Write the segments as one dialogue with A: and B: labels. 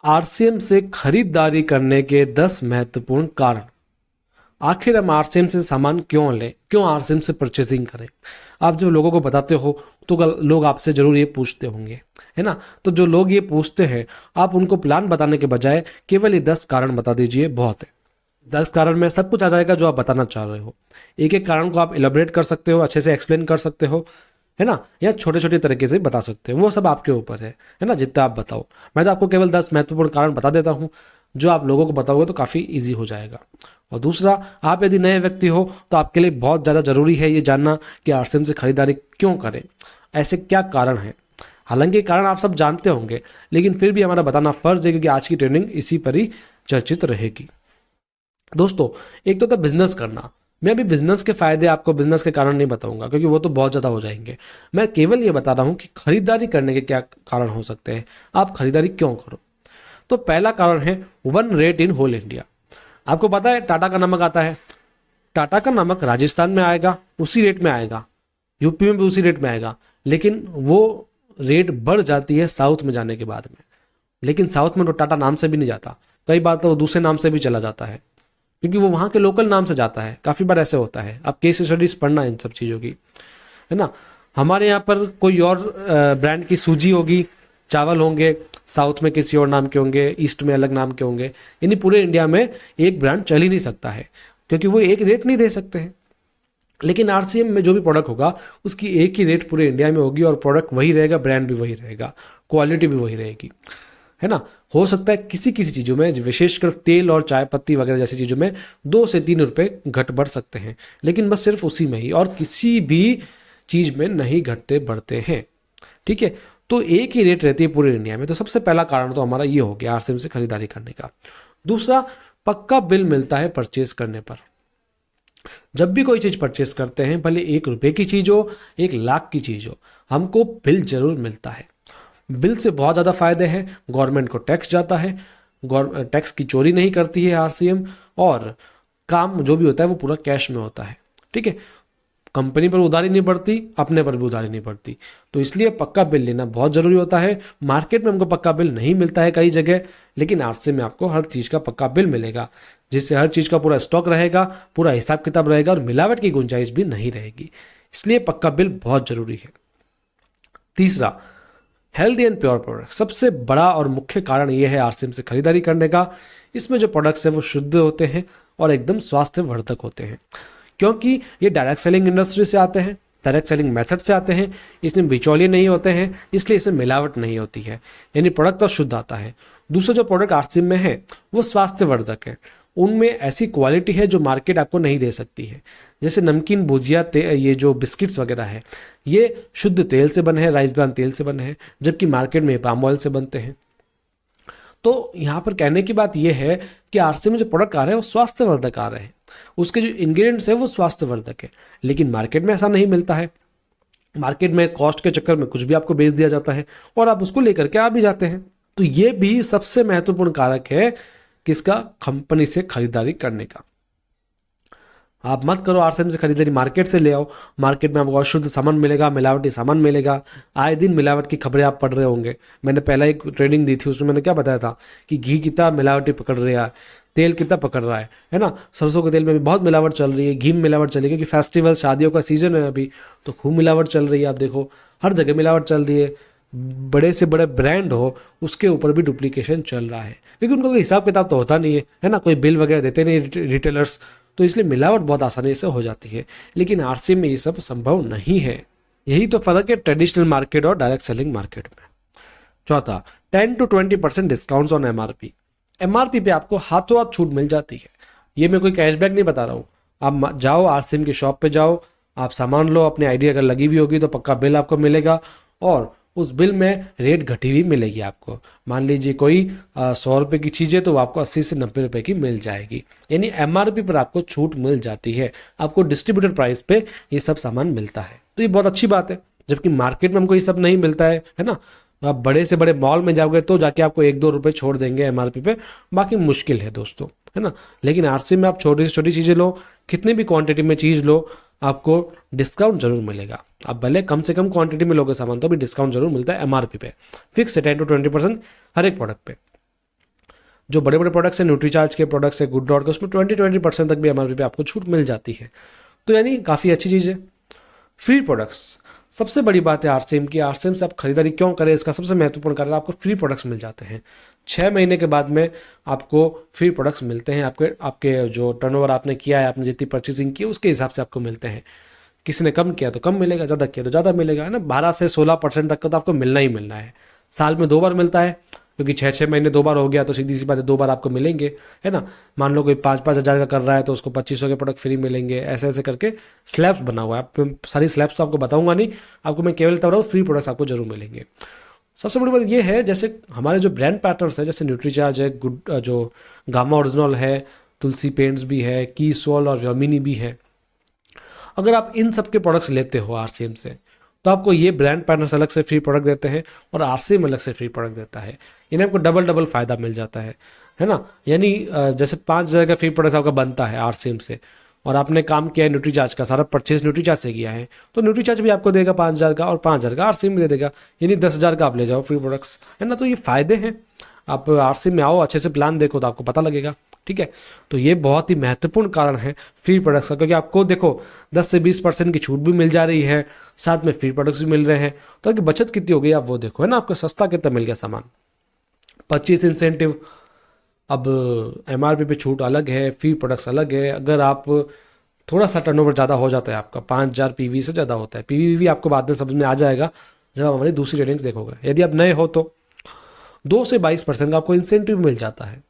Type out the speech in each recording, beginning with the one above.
A: RCM से खरीदारी करने के 10 महत्वपूर्ण कारण। आखिर हम आरसीएम से सामान क्यों लें, क्यों आरसीएम से परचेसिंग करें। आप जब लोगों को बताते हो तो लोग आपसे जरूर ये पूछते होंगे, है ना। तो जो लोग ये पूछते हैं, आप उनको प्लान बताने के बजाय केवल ये 10 कारण बता दीजिए, बहुत है। 10 कारण में सब कुछ आ जाएगा जो आप बताना चाह रहे हो। एक एक कारण को आप इलेबोरेट कर सकते हो, अच्छे से एक्सप्लेन कर सकते हो, है ना, या छोटे छोटे तरीके से बता सकते हो। वो सब आपके ऊपर है ना, जितना आप बताओ। मैं तो आपको केवल 10 महत्वपूर्ण कारण बता देता हूँ, जो आप लोगों को बताओगे तो काफ़ी ईजी हो जाएगा। और दूसरा, आप यदि नए व्यक्ति हो तो आपके लिए बहुत ज़्यादा ज़रूरी है ये जानना कि आरसीएम से खरीदारी क्यों करें, ऐसे क्या कारण हैं। हालांकि कारण आप सब जानते होंगे, लेकिन फिर भी हमारा बताना फ़र्ज है, क्योंकि आज की ट्रेनिंग इसी पर ही चर्चित रहेगी। दोस्तों, एक तो था बिजनेस करना। मैं अभी बिजनेस के फायदे आपको, बिजनेस के कारण नहीं बताऊंगा, क्योंकि वो तो बहुत ज़्यादा हो जाएंगे। मैं केवल ये बता रहा हूँ कि खरीदारी करने के क्या कारण हो सकते हैं, आप खरीदारी क्यों करो। तो पहला कारण है one rate in whole India. आपको पता है टाटा का नमक आता है, टाटा का नमक राजस्थान में आएगा उसी रेट में आएगा, यूपी में भी उसी रेट में आएगा, लेकिन वो रेट बढ़ जाती है साउथ में जाने के बाद में। लेकिन साउथ में तो टाटा नाम से भी नहीं जाता, कई बार तो वो दूसरे नाम से भी चला जाता है, क्योंकि वो वहाँ के लोकल नाम से जाता है। काफ़ी बार ऐसे होता है, आप केस स्टडीज पढ़ना इन सब चीज़ों की, है ना। हमारे यहाँ पर कोई और ब्रांड की सूजी होगी, चावल होंगे, साउथ में किसी और नाम के होंगे, ईस्ट में अलग नाम के होंगे। यानी पूरे इंडिया में एक ब्रांड चल ही नहीं सकता है, क्योंकि वो एक रेट नहीं दे सकते हैं। लेकिन आरसीएम में जो भी प्रोडक्ट होगा उसकी एक ही रेट पूरे इंडिया में होगी, और प्रोडक्ट वही रहेगा, ब्रांड भी वही रहेगा, क्वालिटी भी वही रहेगी, है ना। हो सकता है किसी किसी चीज़ों में, विशेषकर तेल और चाय पत्ती वगैरह जैसी चीज़ों में 2 से 3 रुपए घट बढ़ सकते हैं, लेकिन बस सिर्फ उसी में ही, और किसी भी चीज़ में नहीं घटते बढ़ते हैं। ठीक है, तो एक ही रेट रहती है पूरे इंडिया में। तो सबसे पहला कारण तो हमारा ये हो गया आरसीएम से खरीदारी करने का। दूसरा, पक्का बिल मिलता है परचेस करने पर। जब भी कोई चीज़ परचेस करते हैं, भले 1 रुपए की चीज़ हो, 1 लाख की चीज़ हो, हमको बिल जरूर मिलता है। बिल से बहुत ज़्यादा फायदे हैं। गवर्नमेंट को टैक्स जाता है, टैक्स की चोरी नहीं करती है आरसीएम, और काम जो भी होता है वो पूरा कैश में होता है। ठीक है, कंपनी पर उधारी नहीं पड़ती, अपने पर भी उधारी नहीं पड़ती। तो इसलिए पक्का बिल लेना बहुत ज़रूरी होता है। मार्केट में हमको पक्का बिल नहीं मिलता है कई जगह, लेकिन आरसीएम में आपको हर चीज़ का पक्का बिल मिलेगा, जिससे हर चीज़ का पूरा स्टॉक रहेगा, पूरा हिसाब किताब रहेगा, और मिलावट की गुंजाइश भी नहीं रहेगी। इसलिए पक्का बिल बहुत ज़रूरी है। तीसरा, हेल्दी एंड प्योर प्रोडक्ट। सबसे बड़ा और मुख्य कारण यह है आरसीएम से खरीदारी करने का, इसमें जो प्रोडक्ट्स है वो शुद्ध होते हैं और एकदम स्वास्थ्यवर्धक होते हैं, क्योंकि ये डायरेक्ट सेलिंग इंडस्ट्री से आते हैं, डायरेक्ट सेलिंग मेथड से आते हैं। इसमें बिचौलिए नहीं होते हैं, इसलिए इसमें मिलावट नहीं होती है, यानी प्रोडक्ट तो शुद्ध आता है। दूसरा जो प्रोडक्ट आरसीएम में है वो स्वास्थ्यवर्धक है। उनमें ऐसी क्वालिटी है जो मार्केट आपको नहीं दे सकती है। जैसे नमकीन, भुजिया, ये जो बिस्किट्स वगैरह है, ये शुद्ध तेल से बने हैं, राइस ब्रान तेल से बने हैं, जबकि मार्केट में पाम ऑयल से बनते हैं। तो यहाँ पर कहने की बात यह है कि आरसीएम में जो प्रोडक्ट आ रहे हैं वो स्वास्थ्यवर्धक आ रहे हैं, उसके जो इंग्रेडिएंट्स है वो स्वास्थ्यवर्धक है। लेकिन मार्केट में ऐसा नहीं मिलता है। मार्केट में कॉस्ट के चक्कर में कुछ भी आपको बेच दिया जाता है, और आप उसको लेकर के आ भी जाते हैं। तो ये भी सबसे महत्वपूर्ण कारक है किसका, कंपनी से खरीदारी करने का। आप मत करो आरसीएम से खरीदारी, मार्केट से ले आओ। मार्केट में आपको अशुद्ध सामान मिलेगा, मिलावटी सामान मिलेगा। आए दिन मिलावट की खबरें आप पढ़ रहे होंगे। मैंने पहला एक ट्रेनिंग दी थी, उसमें मैंने क्या बताया था कि घी कितना मिलावटी पकड़ रहा है, तेल कितना पकड़ रहा है ना। सरसों के तेल में भी बहुत मिलावट चल रही है, घी में मिलावट चल रही है, क्योंकि फेस्टिवल, शादियों का सीजन है अभी, तो खूब मिलावट चल रही है। आप देखो हर जगह मिलावट चल रही है। बड़े से बड़े ब्रांड हो, उसके ऊपर भी डुप्लीकेशन चल रहा है, क्योंकि उनको कोई हिसाब किताब तो होता नहीं है ना, कोई बिल वगैरह देते नहीं रिटेलर्स, तो इसलिए मिलावट बहुत आसानी से हो जाती है। लेकिन आरसीएम में ये सब संभव नहीं है। यही तो फर्क है ट्रेडिशनल मार्केट और डायरेक्ट सेलिंग मार्केट में। चौथा, 10 to 20% discounts on MRP. MRP पे आपको हाथों हाथ छूट मिल जाती है। ये मैं कोई कैशबैक नहीं बता रहा हूँ। आप जाओ आरसीएम की शॉप पे जाओ, आप सामान लो, अपनी आईडी अगर लगी हुई होगी तो पक्का बिल आपको मिलेगा, और उस बिल में रेट घटी हुई मिलेगी आपको। मान लीजिए कोई 100 रुपये की चीज़ है तो वो आपको 80 से 90 रुपये की मिल जाएगी, यानी एमआरपी पर आपको छूट मिल जाती है। आपको डिस्ट्रीब्यूटर प्राइस पे ये सब सामान मिलता है, तो ये बहुत अच्छी बात है। जबकि मार्केट में हमको ये सब नहीं मिलता है ना। आप बड़े से बड़े मॉल में जाओगे तो जाके आपको 1-2 रुपये छोड़ देंगे एमआरपी पे, बाकी मुश्किल है दोस्तों, है ना। लेकिन आरसीएम में आप छोटी से छोटी चीज़ें लो, कितनी भी क्वांटिटी में चीज़ लो, आपको डिस्काउंट जरूर मिलेगा। आप भले कम से कम क्वांटिटी में लोगे सामान तो भी डिस्काउंट जरूर मिलता है एमआरपी पे, फिक्स है 10 to 20% हर एक प्रोडक्ट पे। जो बड़े बड़े प्रोडक्ट्स हैं, न्यूट्रीचार्ज के प्रोडक्ट्स है, गुड डॉट के, उसमें 20% तक भी एमआरपी पे आपको छूट मिल जाती है। तो यानी काफ़ी अच्छी चीज़ है। फ्री प्रोडक्ट्स, सबसे बड़ी बात है आरसीएम की। आरसीएम से आप खरीदारी क्यों करें, इसका सबसे महत्वपूर्ण कारण आपको फ्री प्रोडक्ट्स मिल जाते हैं। 6 महीने के बाद में आपको फ्री प्रोडक्ट्स मिलते हैं। आपके आपके जो टर्नओवर आपने किया है, आपने जितनी परचेजिंग की उसके हिसाब से आपको मिलते हैं। किसी ने कम किया तो कम मिलेगा, ज़्यादा किया तो ज़्यादा मिलेगा, है ना। 12 से 16% तक का तो आपको मिलना ही मिलना है। साल में 2 बार मिलता है, क्योंकि 6-6 महीने 2 बार हो गया तो सीधी सी बात है 2 बार आपको मिलेंगे, है ना। मान लो कोई 5-5 हज़ार का कर रहा है तो उसको 2500 के प्रोडक्ट फ्री मिलेंगे। ऐसे ऐसे करके स्लैब्स बना हुआ है। आप सारी स्लैब्स तो आपको बताऊंगा नहीं, आपको मैं केवल तब फ्री प्रोडक्ट्स आपको जरूर मिलेंगे। सबसे बड़ी बात ये है, जैसे हमारे जो ब्रांड पैटर्न्स है, जैसे न्यूट्रीचार्ज है, गुड जो गामा ओरिजिनल है, तुलसी पेंट्स भी है, की सोल और योमिनी भी है। अगर आप इन सब के प्रोडक्ट्स लेते हो आरसीएम से, तो आपको ये ब्रांड पार्टनर्स अलग से फ्री प्रोडक्ट देते हैं और आरसीएम अलग से फ्री प्रोडक्ट देता है। इन्हें आपको डबल डबल फायदा मिल जाता है ना। यानी जैसे 5,000 का फ्री प्रोडक्ट आपका बनता है आरसीएम से, और आपने काम किया है न्यूट्रीचार्ज का, सारा परचेज न्यूट्रीचार्ज से किया है, तो न्यूट्रीचार्ज भी आपको देगा 5,000 का, और 5,000 का आरसीएम भी दे देगा। यानी 10,000 का आप ले जाओ फ्री प्रोडक्ट्स, है ना। तो ये फायदे हैं। आप आरसीएम में आओ, अच्छे से प्लान देखो तो आपको पता लगेगा, ठीक है। तो ये बहुत ही महत्वपूर्ण कारण है फ्री प्रोडक्ट्स का, क्योंकि आपको देखो 10 से 20% की छूट भी मिल जा रही है, साथ में फ्री प्रोडक्ट्स भी मिल रहे हैं। तो आपकी बचत कितनी हो गई आप वो देखो, है ना। आपको सस्ता कितना मिल गया सामान। 25 इंसेंटिव, अब एमआरपी पे छूट अलग है, फ्री प्रोडक्ट्स अलग है। अगर आप थोड़ा सा टर्नओवर ज़्यादा हो जाता है आपका, 5,000 पीवी से ज़्यादा होता है, पीवी भी आपको बाद में समझ में आ जाएगा जब आप हमारी दूसरी रेटिंग्स देखोगे। यदि आप नए हो तो 2 से 22% का आपको इंसेंटिव मिल जाता है।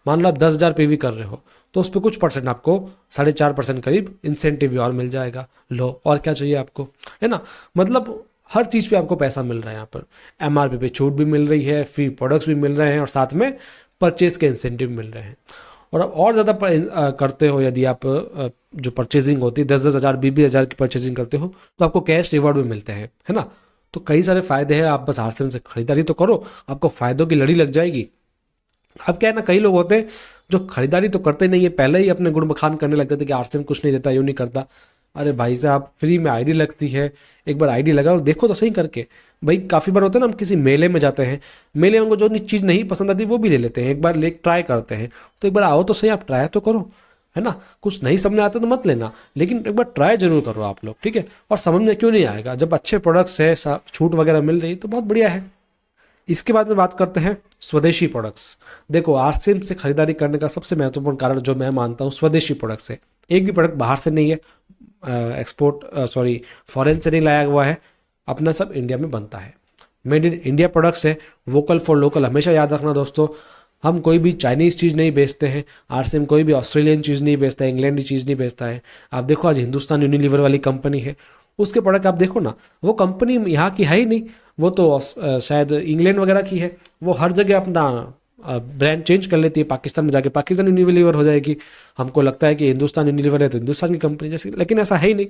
A: मान लो आप 10,000 पीवी कर रहे हो तो उस पर कुछ परसेंट आपको 4.5% करीब इंसेंटिव भी और मिल जाएगा। लो, और क्या चाहिए आपको, है ना। मतलब हर चीज़ पे आपको पैसा मिल रहा है। यहाँ पर एमआरपी पे छूट भी मिल रही है, फ्री प्रोडक्ट्स भी मिल रहे हैं, और साथ में परचेज के इंसेंटिव मिल रहे हैं। और आप और ज़्यादा करते हो, यदि आप जो परचेजिंग होती है 10-10 हज़ार 20-20 हज़ार की परचेजिंग करते हो, तो आपको कैश रिवॉर्ड भी मिलते हैं, है ना। तो कई सारे फायदे हैं। आप बस आरसीएम से खरीदारी तो करो, आपको फायदों की लड़ी लग जाएगी। अब क्या है ना, कई लोग होते हैं जो खरीदारी तो करते नहीं है, पहले ही अपने गुण बखान करने लगते थे कि आरसीएम कुछ नहीं देता, यूँ नहीं करता। अरे भाई साहब, फ्री में आईडी लगती है, एक बार आईडी लगाओ, देखो तो सही करके। भाई काफ़ी बार होता है ना, हम किसी मेले में जाते हैं, मेले में उनको जो चीज़ नहीं पसंद आती वो भी ले लेते हैं, एक बार ले ट्राई करते हैं। तो एक बार आओ तो सही, आप ट्राई तो करो, है ना। कुछ नहीं समझ में आता तो मत लेना, लेकिन एक बार ट्राई जरूर करो आप लोग, ठीक है। और समझ में क्यों नहीं आएगा, जब अच्छे प्रोडक्ट्स है, छूट वगैरह मिल रही तो बहुत बढ़िया है। इसके बाद में बात करते हैं स्वदेशी प्रोडक्ट्स। देखो, आरसीएम से खरीदारी करने का सबसे महत्वपूर्ण कारण जो मैं मानता हूँ स्वदेशी प्रोडक्ट्स है। एक भी प्रोडक्ट बाहर से नहीं है, फॉरेन से नहीं लाया हुआ है, अपना सब इंडिया में बनता है। मेड इन इंडिया प्रोडक्ट्स है। वोकल फॉर लोकल हमेशा याद रखना दोस्तों। हम कोई भी चाइनीज़ चीज़ नहीं बेचते हैं, आरसीएम कोई भी ऑस्ट्रेलियन चीज़ नहीं बेचता है, इंग्लैंड की चीज़ नहीं बेचता है। आप देखो, आज हिंदुस्तान यूनिलीवर वाली कंपनी है, उसके प्रोडक्ट आप देखो ना, वो कंपनी यहाँ की है ही नहीं, वो तो शायद इंग्लैंड वगैरह की है। वो हर जगह अपना ब्रांड चेंज कर लेती है, पाकिस्तान में जाके पाकिस्तान यूनिलीवर हो जाएगी। हमको लगता है कि हिंदुस्तान यूनिलीवर है तो हिंदुस्तान की कंपनी जैसी, लेकिन ऐसा है ही नहीं।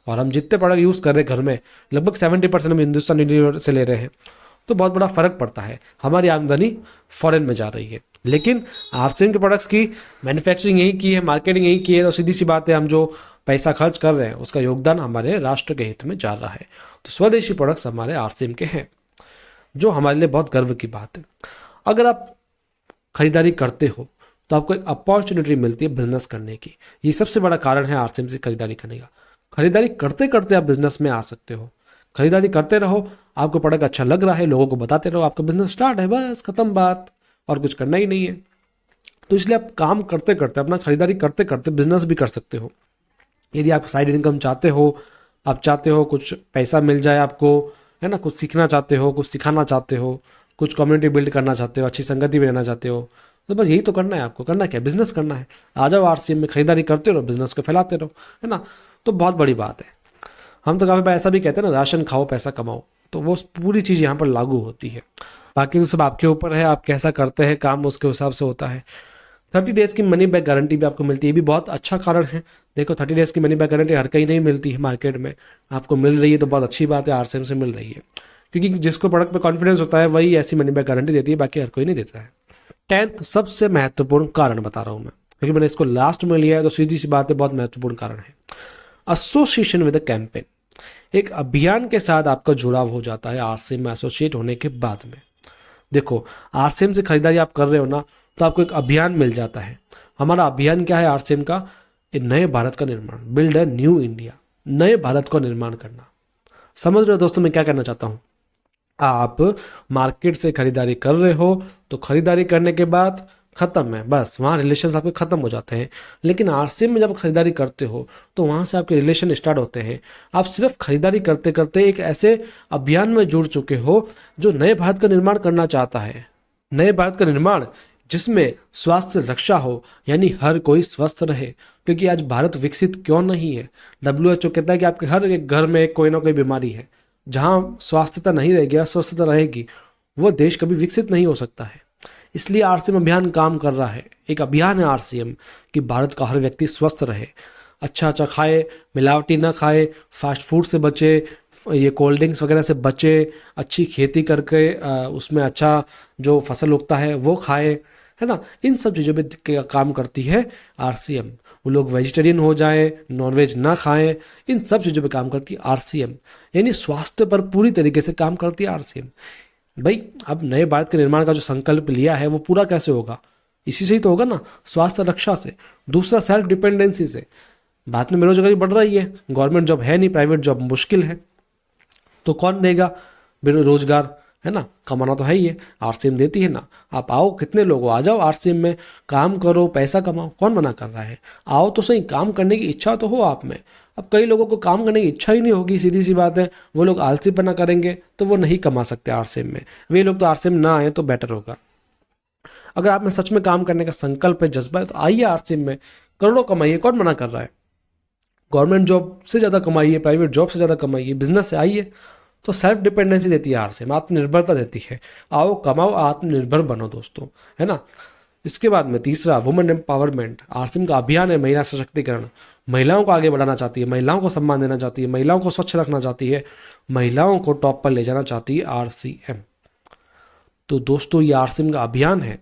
A: और हम जितने प्रोडक्ट यूज़ कर रहे हैं घर में, लगभग 70% हम हिंदुस्तान यूनिलीवर से ले रहे हैं। तो बहुत बड़ा फर्क पड़ता है, हमारी आमदनी फॉरेन में जा रही है। लेकिन आरसीएम के प्रोडक्ट्स की मैन्युफैक्चरिंग यही की है, मार्केटिंग यही की है, तो सीधी सी बात है, हम जो पैसा खर्च कर रहे हैं उसका योगदान हमारे राष्ट्र के हित में जा रहा है। तो स्वदेशी प्रोडक्ट्स हमारे आरसीएम के हैं, जो हमारे लिए बहुत गर्व की बात है। अगर आप खरीदारी करते हो तो आपको एक अपॉर्चुनिटी मिलती है बिजनेस करने की। ये सबसे बड़ा कारण है आरसीएम से खरीदारी करने का। खरीदारी करते करते आप बिजनेस में आ सकते हो। खरीदारी करते रहो, आपको प्रोडक्ट अच्छा लग रहा है, लोगों को बताते रहो, आपका बिजनेस स्टार्ट है, बस खत्म बात, और कुछ करना ही नहीं है। तो इसलिए आप काम करते करते, अपना खरीदारी करते करते बिजनेस भी कर सकते हो। यदि आप साइड इनकम चाहते हो, आप चाहते हो कुछ पैसा मिल जाए आपको, है ना, कुछ सीखना चाहते हो, कुछ सिखाना चाहते हो, कुछ कम्युनिटी बिल्ड करना चाहते हो, अच्छी संगति में रहना चाहते हो, तो बस यही तो करना है आपको। करना क्या, बिजनेस करना है। आ जाओ आरसीएम में, खरीदारी करते रहो, बिजनेस को फैलाते रहो, है ना। तो बहुत बड़ी बात है। हम तो काफ़ी बार ऐसा भी कहते हैं ना, राशन खाओ पैसा कमाओ, तो वो पूरी चीज़ यहाँ पर लागू होती है। बाकी तो सब आपके ऊपर है, आप कैसा करते हैं काम, उसके हिसाब से होता है। 30 डेज़ की मनी बैक गारंटी भी आपको मिलती है, ये भी बहुत अच्छा कारण है। देखो, 30 डेज़ की मनी बैक गारंटी हर कहीं नहीं मिलती है मार्केट में, आपको मिल रही है तो बहुत अच्छी बात है, आरसीएम से मिल रही है। क्योंकि जिसको प्रोडक्ट पे कॉन्फिडेंस होता है वही ऐसी मनी बैक गारंटी देती है, बाकी हर कोई नहीं देता है। 10th सबसे महत्वपूर्ण कारण बता रहा हूँ मैं, क्योंकि मैंने इसको लास्ट में लिया है, तो सीधी सी बात है, बहुत महत्वपूर्ण कारण है। एसोसिएशन विद अ कैंपेन, एक अभियान के साथ आपका जुड़ाव हो जाता है आरसीएम में एसोसिएट होने के बाद में। देखो, आरसीएम से खरीदारी आप कर रहे हो ना, तो आपको एक अभियान मिल जाता है। हमारा अभियान क्या है आरसीएम का? एक नए भारत का निर्माण, बिल्ड ए न्यू इंडिया, नए भारत का निर्माण करना। समझ रहे हो दोस्तों मैं क्या कहना चाहता हूँ? आप मार्केट से खरीदारी कर रहे हो तो खरीदारी करने के बाद खत्म है, बस वहाँ रिलेशन आपके खत्म हो जाते हैं। लेकिन आरसीएम में जब खरीदारी करते हो तो वहाँ से आपके रिलेशन स्टार्ट होते हैं। आप सिर्फ खरीदारी करते करते एक ऐसे अभियान में जुड़ चुके हो जो नए भारत का निर्माण करना चाहता है। नए भारत का निर्माण जिसमें स्वास्थ्य रक्षा हो, यानी हर कोई स्वस्थ रहे। क्योंकि आज भारत विकसित क्यों नहीं है? WHO कहता है कि आपके हर एक घर में कोई ना कोई बीमारी है। जहाँ स्वास्थ्यता नहीं रहेगी, अस्वस्थता रहेगी, वो देश कभी विकसित नहीं हो सकता है। इसलिए आरसीएम अभियान काम कर रहा है। एक अभियान है आरसीएम कि भारत का हर व्यक्ति स्वस्थ रहे, अच्छा अच्छा खाए, मिलावटी ना खाए, फास्ट फूड से बचे, ये कोल्ड ड्रिंक्स वगैरह से बचे, अच्छी खेती करके उसमें अच्छा जो फसल उगता है वो खाए, है ना। इन सब चीज़ों पे काम करती है आरसीएम। वो लोग वेजिटेरियन हो जाए, नॉनवेज ना खाएं, इन सब चीज़ों पे काम करती है आरसीएम। यानी स्वास्थ्य पर पूरी तरीके से काम करती है आरसीएम। भाई अब नए भारत के निर्माण का जो संकल्प लिया है वो पूरा कैसे होगा? इसी से ही तो होगा ना, स्वास्थ्य रक्षा से। दूसरा सेल्फ डिपेंडेंसी से। भारत में बेरोजगारी बढ़ रही है, गवर्नमेंट जॉब है नहीं, प्राइवेट जॉब मुश्किल है, तो कौन देगा बेरोजगार, है ना। कमाना तो है ही है, आरसीएम देती है ना। आप आओ, कितने लोग हो, आ जाओ आरसीएम में, काम करो, पैसा कमाओ, कौन मना कर रहा है? आओ तो सही, काम करने की इच्छा तो हो आप में। अब कई लोगों को काम करने की इच्छा ही नहीं होगी, सीधी सी बात है, वो लोग आलसीपना करेंगे तो वो नहीं कमा सकते आरसीएम में। वे लोग तो आरसीएम ना आए तो बेटर होगा। अगर आप में सच में काम करने का संकल्प है, जज्बा है, तो आइए आरसीएम में, करोड़ों कमाइए, कौन मना कर रहा है? गवर्नमेंट जॉब से ज़्यादा कमाइए, प्राइवेट जॉब से ज़्यादा कमाइए, बिजनेस से आइए। तो सेल्फ डिपेंडेंसी देती है आरसीएम, आत्मनिर्भरता देती है। आओ कमाओ, आत्मनिर्भर बनो दोस्तों, है ना। इसके बाद में तीसरा वुमेन एम्पावरमेंट। आरसीएम का अभियान है महिला सशक्तिकरण। महिलाओं को आगे बढ़ाना चाहती है, महिलाओं को सम्मान देना चाहती है, महिलाओं को स्वच्छ रखना चाहती है, महिलाओं को टॉप पर ले जाना चाहती है आरसीएम। तो दोस्तों ये आरसीएम का अभियान है,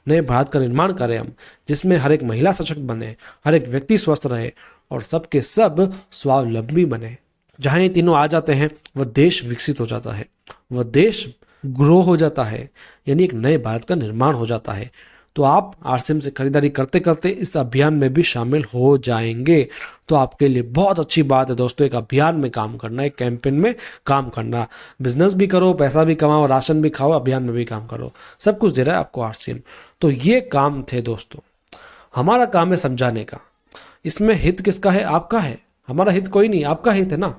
A: नए भारत का निर्माण करें हम, जिसमें हर एक महिला सशक्त बने, हर एक व्यक्ति स्वस्थ रहे और सबके सब स्वावलंबी बने। जहाँ ये तीनों आ जाते हैं वह देश विकसित हो जाता है, वह देश ग्रो हो जाता है, यानी एक नए भारत का निर्माण हो जाता है। तो आप आरसीएम से खरीदारी करते करते इस अभियान में भी शामिल हो जाएंगे। तो आपके लिए बहुत अच्छी बात है दोस्तों, एक अभियान में काम करना, एक कैंपेन में काम करना। बिजनेस भी करो, पैसा भी कमाओ, राशन भी खाओ, अभियान में भी काम करो, सब कुछ दे रहा है आपको आरसीएम। तो ये काम थे दोस्तों, हमारा काम है समझाने का। इसमें हित किसका है? आपका है। हमारा हित कोई नहीं, आपका हित है ना।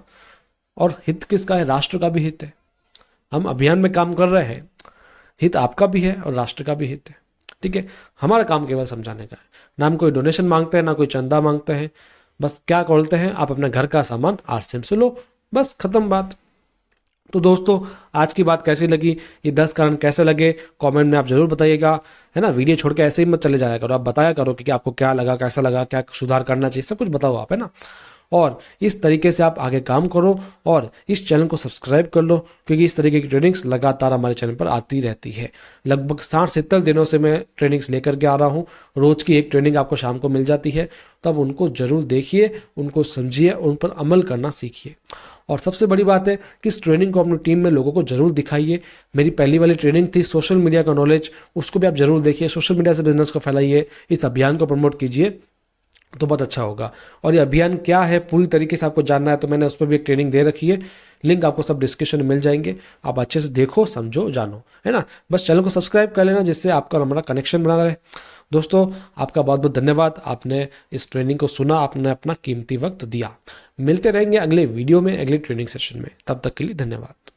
A: और हित किसका है? राष्ट्र का भी हित है। हम अभियान में काम कर रहे हैं, हित आपका भी है और राष्ट्र का भी हित है, ठीक है। हमारा काम केवल समझाने का है, ना हम कोई डोनेशन मांगते हैं, ना कोई चंदा मांगते हैं। बस क्या बोलते हैं, आप अपने घर का सामान आरसीएम से लो, बस खत्म बात। तो दोस्तों आज की बात कैसी लगी, ये 10 कारण कैसे लगे, कमेंट में आप जरूर बताइएगा, है ना। वीडियो छोड़ के ऐसे ही मत चले जाया करो, आप बताया करो कि आपको क्या लगा, कैसा लगा, क्या सुधार करना चाहिए, सब कुछ बताओ आप, है ना। और इस तरीके से आप आगे काम करो और इस चैनल को सब्सक्राइब कर लो, क्योंकि इस तरीके की ट्रेनिंग्स लगातार हमारे चैनल पर आती रहती है। लगभग 60-70 दिनों से मैं ट्रेनिंग्स लेकर के आ रहा हूँ। रोज़ की एक ट्रेनिंग आपको शाम को मिल जाती है, तो आप उनको जरूर देखिए, उनको समझिए, उन पर अमल करना सीखिए। और सबसे बड़ी बात है कि इस ट्रेनिंग को अपनी टीम में लोगों को जरूर दिखाइए। मेरी पहली वाली ट्रेनिंग थी सोशल मीडिया का नॉलेज, उसको भी आप जरूर देखिए। सोशल मीडिया से बिजनेस को फैलाइए, इस अभियान को प्रमोट कीजिए, तो बहुत अच्छा होगा। और ये अभियान क्या है पूरी तरीके से आपको जानना है तो मैंने उस पर भी एक ट्रेनिंग दे रखी है, लिंक आपको सब डिस्क्रिप्शन में मिल जाएंगे। आप अच्छे से देखो, समझो, जानो, है ना। बस चैनल को सब्सक्राइब कर लेना, जिससे आपका और हमारा कनेक्शन बना रहे। दोस्तों आपका बहुत बहुत धन्यवाद, आपने इस ट्रेनिंग को सुना, आपने अपना कीमती वक्त दिया। मिलते रहेंगे अगले वीडियो में, अगले ट्रेनिंग सेशन में। तब तक के लिए धन्यवाद।